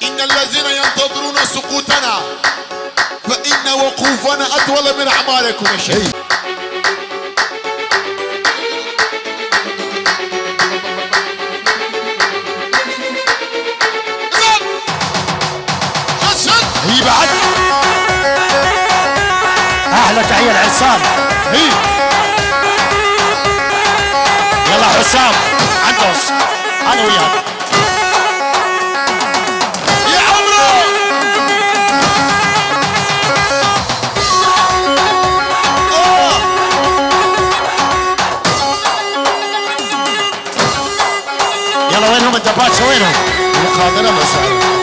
إن الذين ينتظرون سقوطنا فإن وقوفنا أطول من أعمالكم يا شيخ. هي بعد أحلى تحية العصام. هي يلا حسام عندوس أنا وياك يا عمرو. يلا وينهم الدباتشة وينهم؟ المقابلة مساء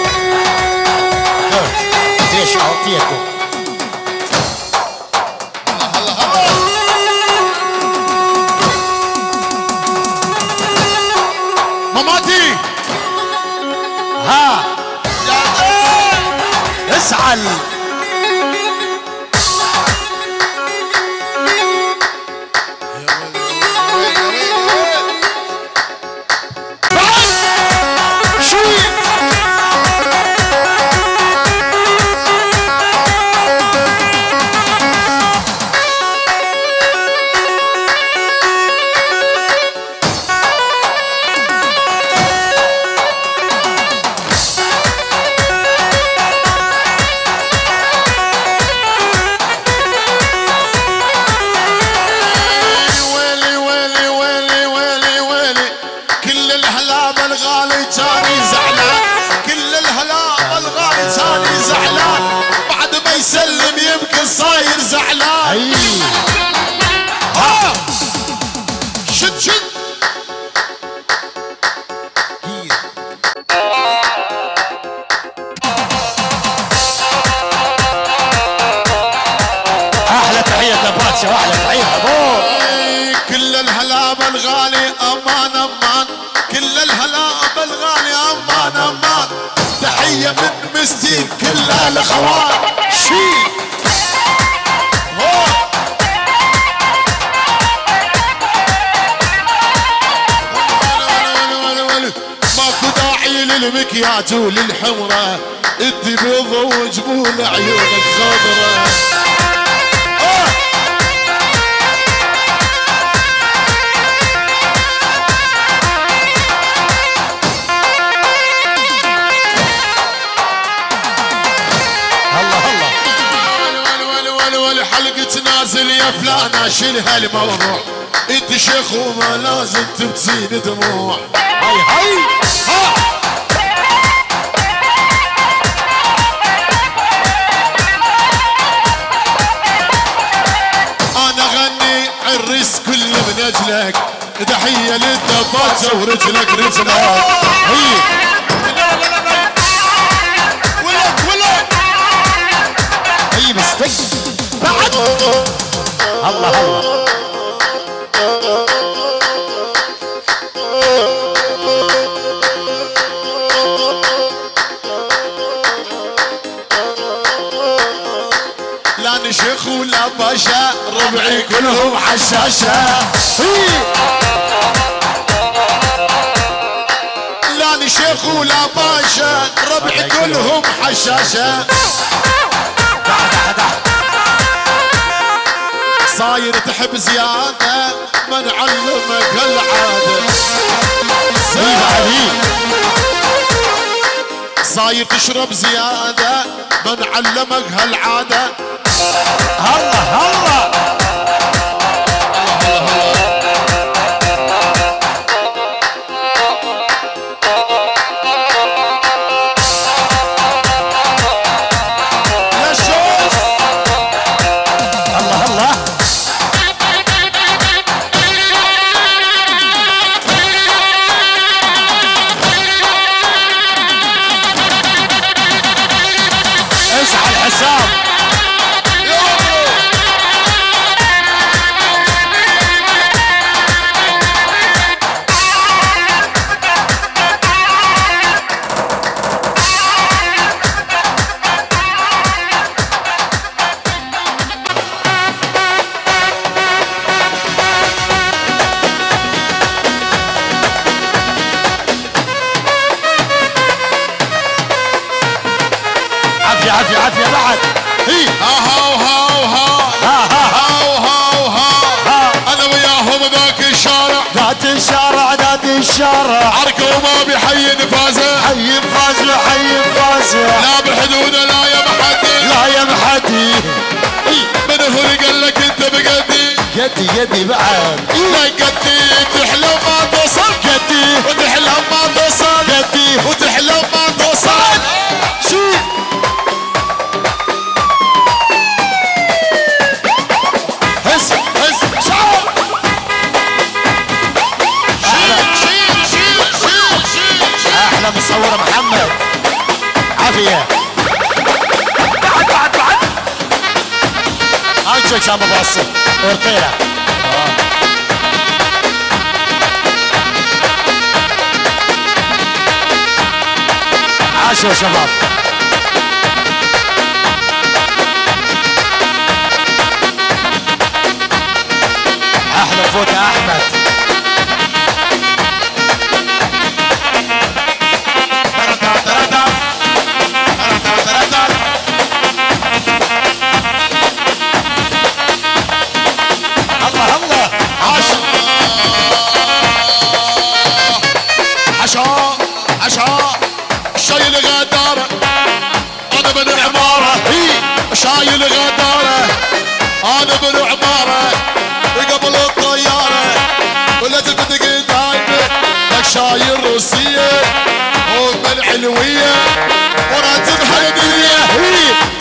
ليش أعطيكم؟ هلا هلا ماماتي. ها اسعل. يسلم يمكن صاير زعلان. شد شد احلى تحيه لباتشا واحلى تحيه. كل الهلابه الغالي امان امان، كل الهلابه الغالي امان امان، تحيه من مستين كلها الاخوان. شي ماكو داعي للمكياج وللحمره، انت بيض وجبول عيونك خضره. حلقة نازل يا فلان اشيلها الموضوع، انت شيخ وما لازم تبتسين دموع. هاي هاي ها انا غني عرس كل من اجلك، تحية للدباتشة ورجلك رجلك. هي ولك ولك هي مستقبل بعد. الله الله لا نشيخ ولا باشا، ربعي كلهم حشاشة. لا نشيخ ولا باشا، ربعي كلهم حشاشة. صاير تحب زيادة ما نعلمك هالعادة. صاير تشرب زيادة ما نعلمك هالعادة. الله الله عافية عافية عافية بعد. هي هاو هاو هاو ها ها هاو هاو هاو انا وياهم ذاك الشارع ذات الشارع ذات الشارع عركوا ما بحي نفازه حي بفازة حي بفازة لا بحدوده لا يا محدي لا يا محدي. من هو اللي قال لك انت بقدي يدي يدي بعد. لا قدي تحلم ما توصل يدي وتحلم ما توصل يدي وتحلم ما توصل شي هس هس شعر شيل شيل شيل شيل شيل احلى مصور محمد. عافية بعد بعد بعد. هاي شو شامة باصة ورطيلة. عاشوا يا شباب. احلى فوت يا احمد. الله الله عشاء عشاء شايل غدارة انا بن عمارة شايل غدارة انا بن عمارة قبل الطيارة ولات البدق دايمة لك شايل روسية ومن العلوية وراتبها الدنيا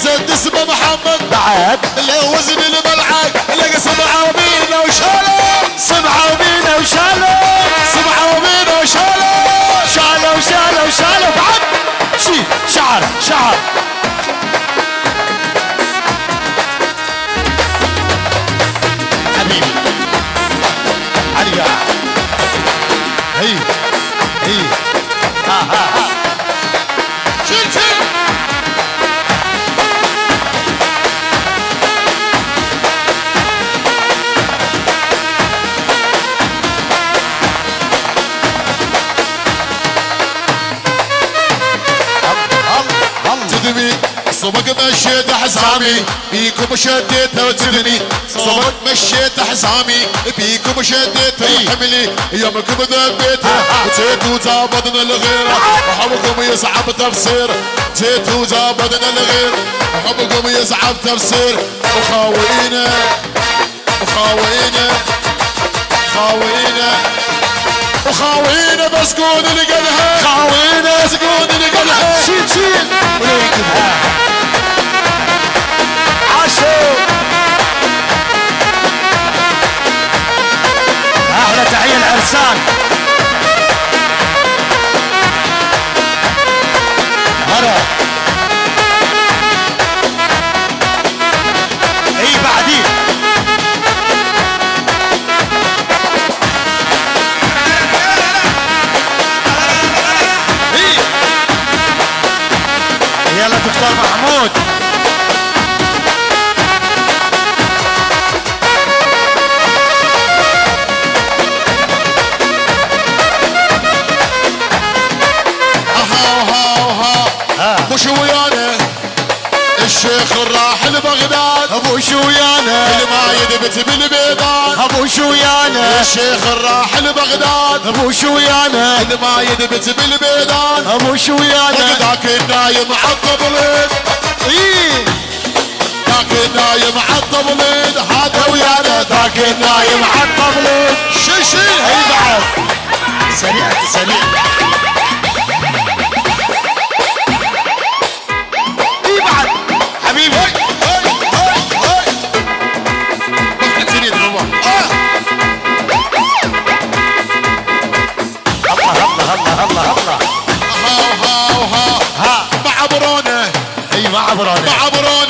زد اسمه محمد بعد. اللي وزن الملعب اللي سبعة ومينا وشالة سبعة ومينا وشالوا سبعة ومينا وشالة شالوا شالوا شالوا بعد. شي شعر شعر. حبيبي عليا. هي هي ها ها ها. شيل شيل تدمي صبق مشيت حزامي بيكم شديتها وتدني صبق مشيت حزامي بيكم شديتها وحملي يومكم ذبيتها وجيت وزابدنا الغيرة وحبكم يصعب تفسير جيت وزابدنا الغير وحبكم يصعب تفسير وخاوينا وخاوينا خاوينا وخاوينا مسكون اللي قالها خاوينا مسكون اللي قالها شيل شيل وليكبها. عاشوا. احلى تحية العرسان. هلا اي بعدين. يلا دكتور محمود. مش ويانا الشيخ الراحل بغداد ابو شويانا اللي ما يدبت بالبيضان ابو شويانا الشيخ الراحل بغداد ابو شويانا اللي ما يدبت بالبيضان ابو شويانا. ذاك النايم عالطبلين ذاك النايم عالطبلين هذا ويانا ذاك النايم عالطبلين. شي اي بعد. سريع سريع. اي بعد حبيبي. الله الله الله. ها ها مع برونه اي مع عبرانه مع برونه